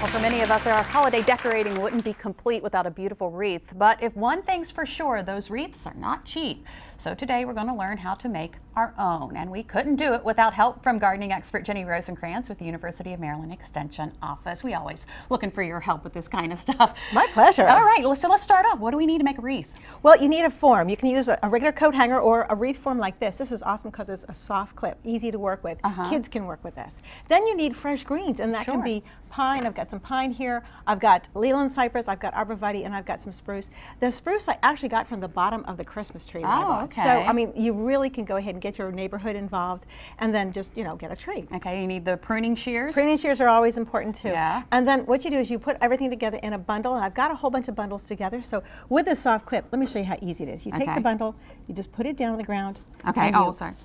Well, for many of us, our holiday decorating wouldn't be complete without a beautiful wreath. But if one thing's for sure, those wreaths are not cheap. So today we're going to learn how to make our own. And we couldn't do it without help from gardening expert Jenny Rosenkrantz with the University of Maryland Extension Office. We always looking for your help with this kind of stuff. My pleasure. All right, so let's start off. What do we need to make a wreath? Well, you need a form. You can use a regular coat hanger or a wreath form like this. This is awesome because it's a soft clip, easy to work with. Kids can work with this. Then you need fresh greens, and that can be pine. I've got some pine here. I've got Leland cypress. I've got arborvitae, and I've got some spruce. The spruce I actually got from the bottom of the Christmas tree that I bought. Okay. So, I mean, you really can go ahead and get your neighborhood involved and then just, you know, get a tree. Okay, you need the pruning shears. Pruning shears are always important too. Yeah. And then what you do is you put everything together in a bundle, and I've got a whole bunch of bundles together. So with this soft clip, let me show you how easy it is. You take the bundle, you just put it down on the ground. Okay.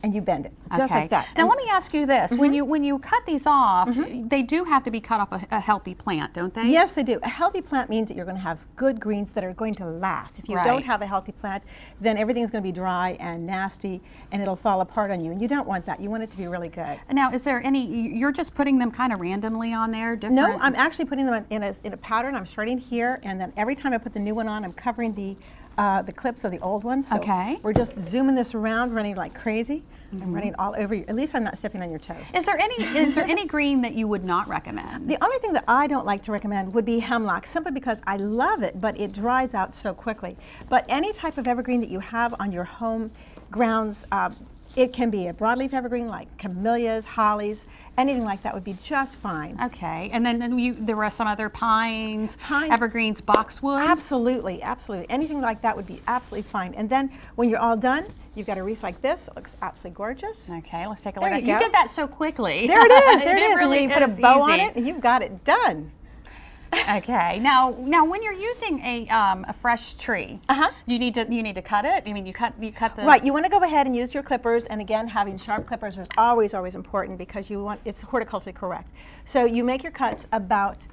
And you bend it, just like that. Now let me ask you this: when you cut these off, they do have to be cut off a healthy plant, don't they? Yes, they do. A healthy plant means that you're going to have good greens that are going to last. If you don't have a healthy plant, then everything's going to be dry and nasty, and it'll fall apart on you. And you don't want that. You want it to be really good. Now, is there any? You're just putting them kind of randomly on there? Different? No, I'm actually putting them in a pattern. I'm starting here, and then every time I put the new one on, I'm covering the clips of the old ones. So we're just zooming this around, running like crazy. I'm running all over you. At least I'm not stepping on your toes. Is there any green that you would not recommend? The only thing that I don't like to recommend would be hemlock, simply because I love it, but it dries out so quickly. But any type of evergreen that you have on your home grounds, it can be a broadleaf evergreen like camellias, hollies, anything like that would be just fine. Okay, and then there were some other pines, evergreens, boxwood? Absolutely, absolutely. Anything like that would be absolutely fine. And then when you're all done, you've got a wreath like this. It looks absolutely gorgeous. Okay, let's take a look at it. You did that so quickly. There it is, there it is. Really and you put a bow on it and you've got it done. Okay. Now when you're using a fresh tree, you need to cut it. I mean, you cut the right. You want to go ahead and use your clippers, and again, having sharp clippers is always important because it's horticulturally correct. So you make your cuts about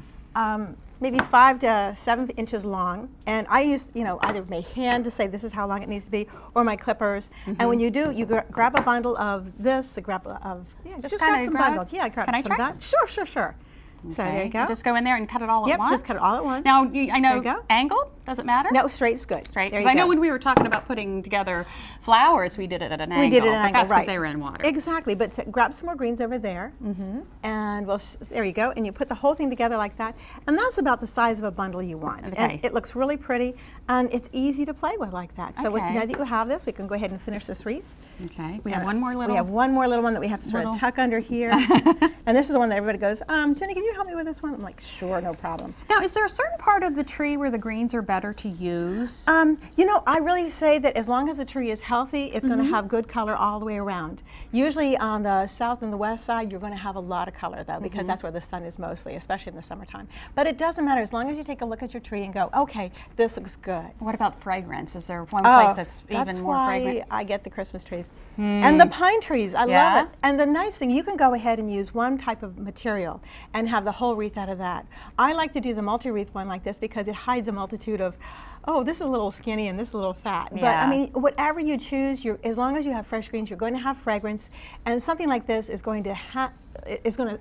maybe 5 to 7 inches long, and I use either my hand to say this is how long it needs to be, or my clippers. And when you do, you grab a bundle of this, grab some bundles. Yeah, grab Can I some try? of that. Sure, sure. Okay. So there you go. Just go in there and cut it all at once? Yep, just cut it all at once. Now, I know angled, does it matter? No, straight's good. Straight, because I know when we were talking about putting together flowers, we did it at an angle. We did it at an angle, that's because they were in water. Exactly, but grab some more greens over there, and there you go, and you put the whole thing together like that, and that's about the size of a bundle you want. Okay. And it looks really pretty, and it's easy to play with like that. So now that you have this, we can go ahead and finish this wreath. Okay, we have one more little. We have one more little one that we have to sort of tuck under here. And this is the one that everybody goes, Jenny, can you help me with this one? I'm like, sure, no problem. Now, is there a certain part of the tree where the greens are better to use? I really say that as long as the tree is healthy, it's going to have good color all the way around. Usually on the south and the west side, you're going to have a lot of color though, because that's where the sun is mostly, especially in the summertime. But it doesn't matter as long as you take a look at your tree and go, okay, this looks good. What about fragrance? Is there one place that's even more fragrant? That's why I get the Christmas trees. And the pine trees, I love it. And the nice thing, you can go ahead and use one type of material and have the whole wreath out of that. I like to do the multi-wreath one like this because it hides a multitude of, oh, this is a little skinny and this is a little fat. But I mean, whatever you choose, as long as you have fresh greens, you're going to have fragrance, and something like this is going to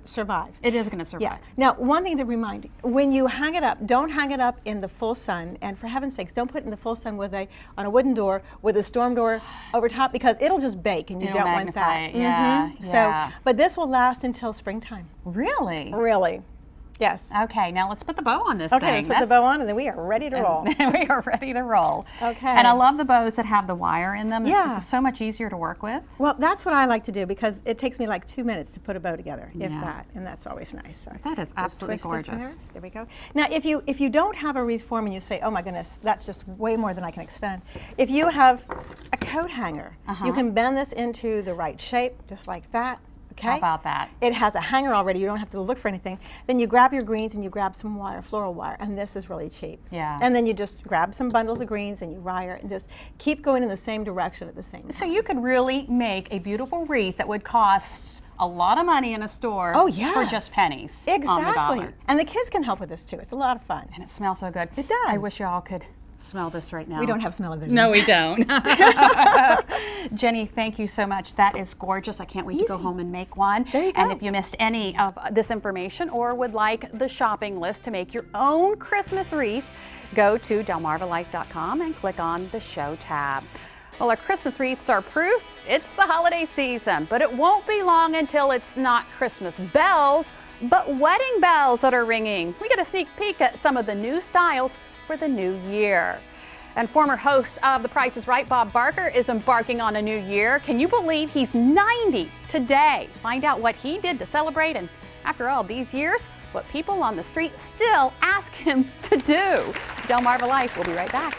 survive. It is going to survive. Yeah. Now, one thing to remind, when you hang it up, don't hang it up in the full sun, and for heaven's sakes, don't put it in the full sun on a wooden door with a storm door over top, because it'll just bake, and you don't want that. So, but this will last until springtime. Really? Really. Yes. Okay, now let's put the bow on this thing. Okay, let's put the bow on, and then we are ready to roll. We are ready to roll. Okay. And I love the bows that have the wire in them. Yeah. It's so much easier to work with. Well, that's what I like to do, because it takes me like 2 minutes to put a bow together, if that, and that's always nice. So that is absolutely gorgeous. There we go. Now, if you don't have a wreath form and you say, oh my goodness, that's just way more than I can expend, if you have a coat hanger, you can bend this into the right shape, just like that. Okay. How about that? It has a hanger already. You don't have to look for anything. Then you grab your greens and you grab some wire, floral wire, and this is really cheap. Yeah. And then you just grab some bundles of greens and you wire and just keep going in the same direction at the same time. So you could really make a beautiful wreath that would cost a lot of money in a store for just pennies on the dollar. And the kids can help with this too. It's a lot of fun. And it smells so good. It does. I wish y'all could smell this right now. We don't have smell-o-vision. No, we don't. Jenny, thank you so much. That is gorgeous. I can't wait to go home and make one. There you go. And if you missed any of this information or would like the shopping list to make your own Christmas wreath, go to delmarvalife.com and click on the show tab. Well, our Christmas wreaths are proof it's the holiday season, but it won't be long until it's not Christmas bells, but wedding bells that are ringing. We get a sneak peek at some of the new styles for the new year. And former host of The Price is Right, Bob Barker, is embarking on a new year. Can you believe he's 90 today? Find out what he did to celebrate, and after all these years, what people on the street still ask him to do. Delmarva Life will be right back.